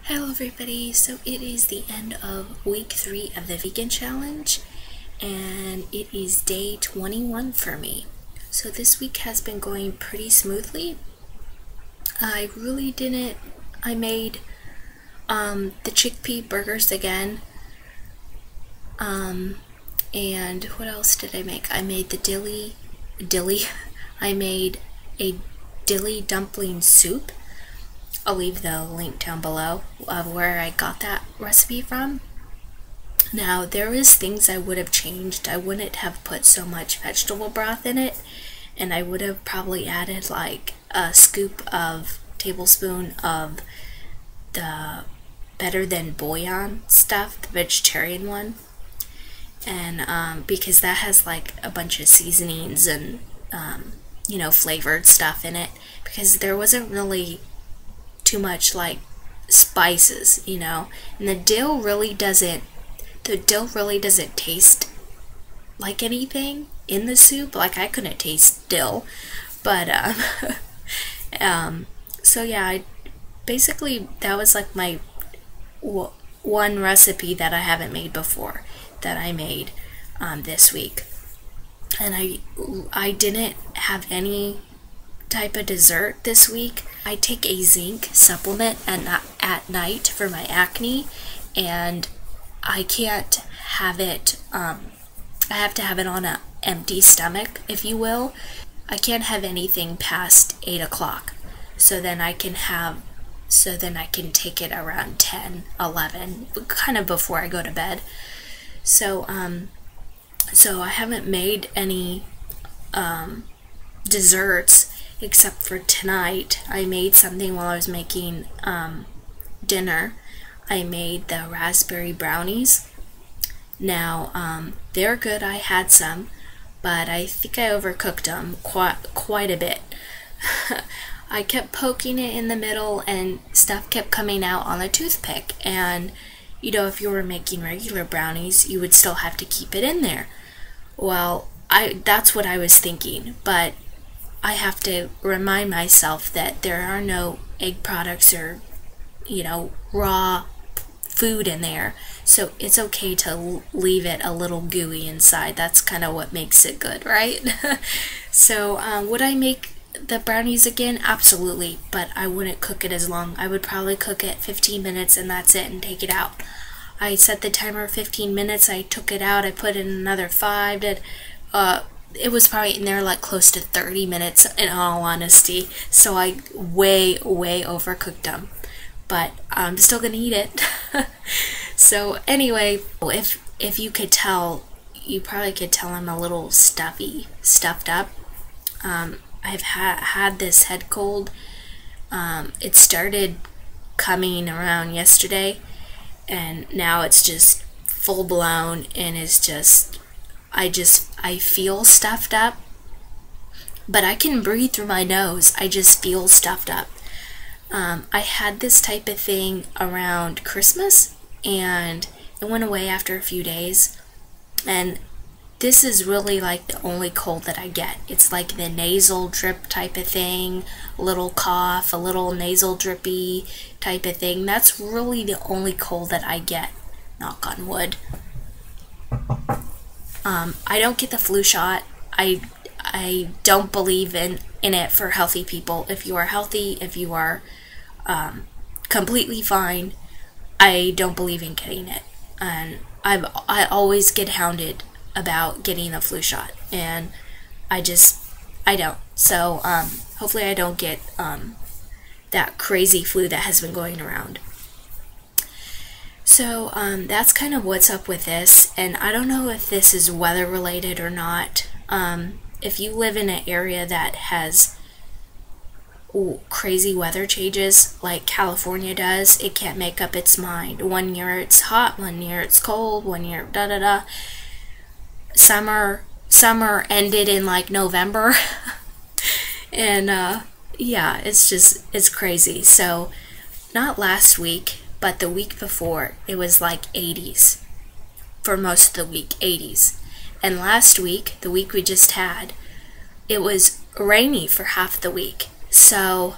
Hello everybody, so it is the end of week 3 of the vegan challenge and it is day 21 for me. So this week has been going pretty smoothly. I made the chickpea burgers again, and what else did I make? I made the I made a dilly dumpling soup. I'll leave the link down below of where I got that recipe from. Now, there is things I would have changed. I wouldn't have put so much vegetable broth in it, and I would have probably added like a tablespoon of the Better Than Bouillon stuff, the vegetarian one. And because that has like a bunch of seasonings and flavored stuff in it, because there wasn't really too much like spices, and the dill really doesn't taste like anything in the soup. Like, I couldn't taste dill, but so yeah, basically that was like my one recipe that I haven't made before that I made this week. And I didn't have any type of dessert this week. I take a zinc supplement at night for my acne, and I can't have it, I have to have it on an empty stomach, if you will. I can't have anything past 8 o'clock, so then I can take it around 10, 11, kind of before I go to bed. So I haven't made any desserts except for tonight. I made something while I was making dinner. I made the raspberry brownies. Now, they're good. I had some, but I think I overcooked them quite a bit. I kept poking it in the middle and stuff kept coming out on the toothpick, and if you were making regular brownies, you would still have to keep it in there. Well, that's what I was thinking, but I have to remind myself that there are no egg products or, raw food in there. So it's okay to leave it a little gooey inside. That's kind of what makes it good, right? So would I make the brownies again? Absolutely, but I wouldn't cook it as long. I would probably cook it 15 minutes and that's it, and take it out. I set the timer 15 minutes. I took it out. I put in another 5. It was probably in there like close to 30 minutes in all honesty, so I way overcooked them, but I'm still gonna eat it. So anyway, if you could tell, you probably could tell I'm a little stuffed up. I've had this head cold. It started coming around yesterday, and now it's just full blown, and it's just I feel stuffed up, but I can breathe through my nose. I just feel stuffed up. I had this type of thing around Christmas, and it went away after a few days, and this is really like the only cold that I get. It's like the nasal drip type of thing, a little cough, a little nasal drippy type of thing. That's really the only cold that I get, knock on wood. I don't get the flu shot. I don't believe in it for healthy people. If you are healthy, if you are completely fine, I don't believe in getting it. And I always get hounded about getting the flu shot, and I don't. So hopefully I don't get that crazy flu that has been going around. So that's kind of what's up with this, and I don't know if this is weather related or not. If you live in an area that has crazy weather changes like California does, it can't make up its mind. One year it's hot, one year it's cold, one year da-da-da. Summer ended in like November. And yeah, it's crazy. So not last week, but the week before, it was like 80s for most of the week, 80s. And last week, the week we just had, it was rainy for half the week. So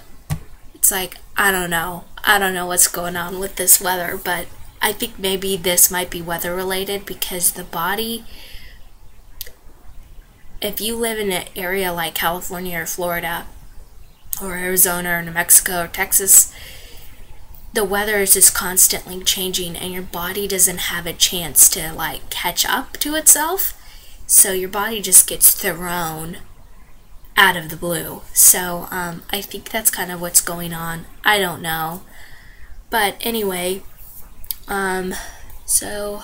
it's like, I don't know. I don't know what's going on with this weather, but I think maybe this might be weather related because the body, if you live in an area like California or Florida or Arizona or New Mexico or Texas, the weather is just constantly changing and your body doesn't have a chance to like catch up to itself. So your body just gets thrown out of the blue. So I think that's kind of what's going on. I don't know. But anyway, so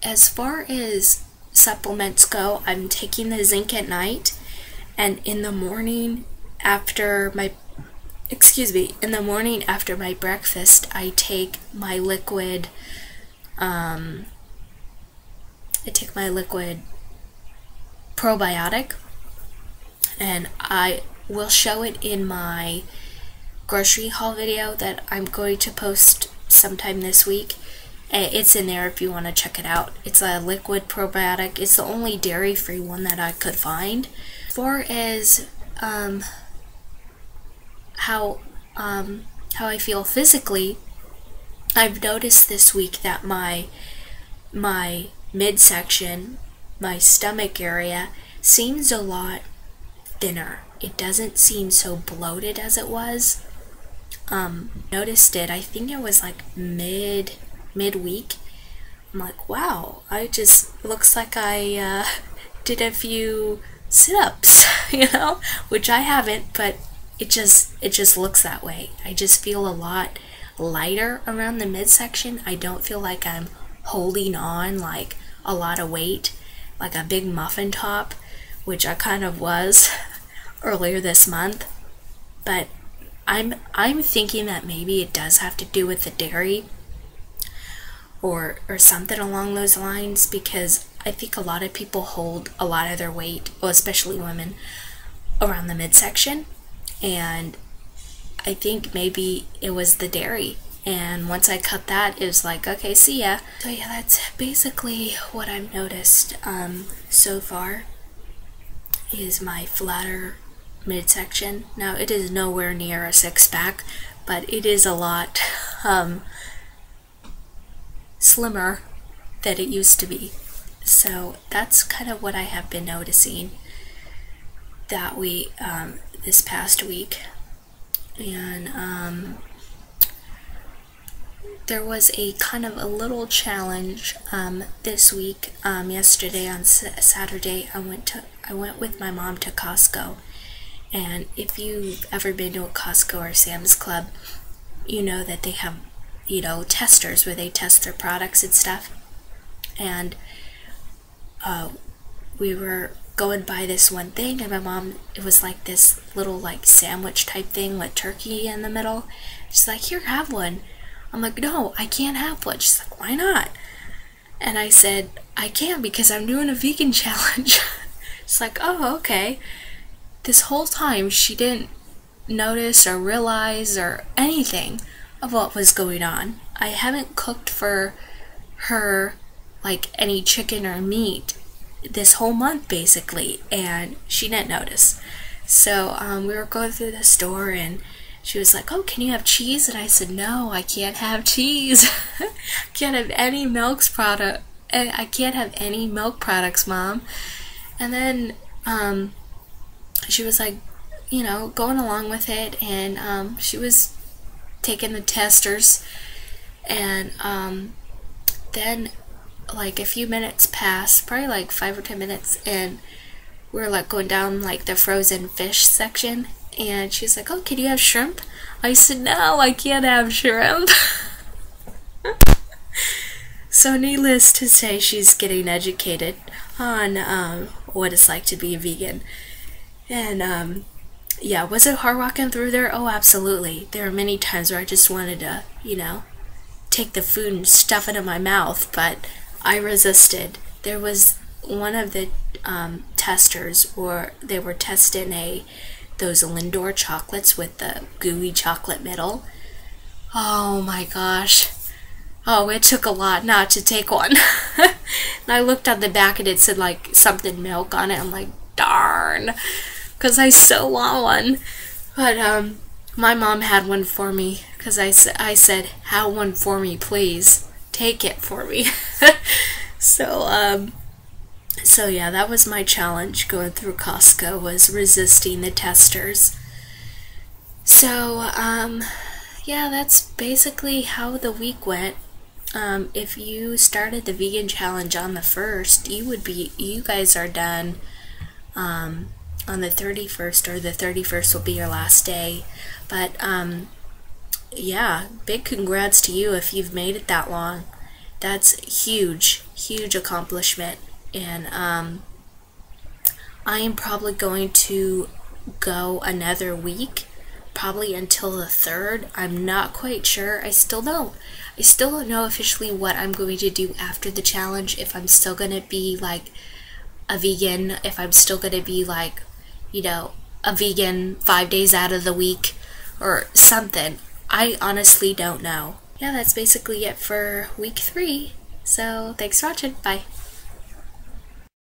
as far as supplements go, I'm taking the zinc at night, and in the morning after my breakfast, I take my liquid probiotic, and I will show it in my grocery haul video that I'm going to post sometime this week. It's in there if you want to check it out. It's a liquid probiotic. It's the only dairy-free one that I could find. As far as how I feel physically, I've noticed this week that my midsection, my stomach area, seems a lot thinner. It doesn't seem so bloated as it was. Noticed it, I think it was like midweek. I'm like, wow, looks like I did a few sit-ups, which I haven't, but it just looks that way. I just feel a lot lighter around the midsection. I don't feel like I'm holding on like a lot of weight, like a big muffin top, which I kind of was earlier this month. But I'm thinking that maybe it does have to do with the dairy or something along those lines, because I think a lot of people hold a lot of their weight, well, especially women, around the midsection, and I think maybe it was the dairy. And once I cut that, it was like, okay, see ya. So yeah, that's basically what I've noticed so far, is my flatter midsection. Now, it is nowhere near a six-pack, but it is a lot slimmer than it used to be. So that's kind of what I have been noticing that this past week. And there was a kind of a little challenge this week. Yesterday on Saturday, I went with my mom to Costco. And if you've ever been to a Costco or Sam's Club, you know that they have, testers where they test their products and stuff. And we were going by this one thing, and my mom, it was like this little like sandwich type thing with turkey in the middle. She's like, here, have one. I'm like, no, I can't have one. She's like, why not? And I said, I can't because I'm doing a vegan challenge. She's like, oh, okay. This whole time she didn't notice or realize or anything of what was going on. I haven't cooked for her like any chicken or meat this whole month basically, and she didn't notice. So we were going through the store and she was like, oh, can you have cheese? And I said, no, I can't have cheese. Can't have any milk product. I can't have any milk products, Mom. And then she was like, going along with it, and she was taking the testers, and then like a few minutes passed, probably like 5 or 10 minutes, and we were like going down like the frozen fish section, and she was like, oh, can you have shrimp? I said, no, I can't have shrimp. So needless to say, she's getting educated on what it's like to be a vegan. And yeah, was it hard walking through there? Oh, absolutely. There are many times where I just wanted to, take the food and stuff it in my mouth, but I resisted. There was one of the testers, or they were testing those Lindor chocolates with the gooey chocolate middle. Oh my gosh. Oh, it took a lot not to take one. And I looked on the back and it said like something milk on it. I'm like, darn, because I so want one. But My mom had one for me because I said, "Have one for me, please. Take it for me." So, so yeah, that was my challenge going through Costco, was resisting the testers. So, yeah, that's basically how the week went. If you started the vegan challenge on the 1st, you guys are done on the 31st, or the 31st will be your last day. But yeah, big congrats to you if you've made it that long. That's huge accomplishment. And I am probably going to go another week, probably until the 3rd. I'm not quite sure. I still don't know officially what I'm going to do after the challenge, if I'm still going to be like a vegan, if I'm still going to be like, you know, a vegan 5 days out of the week or something. I honestly don't know. Yeah, that's basically it for week 3. So thanks for watching. Bye.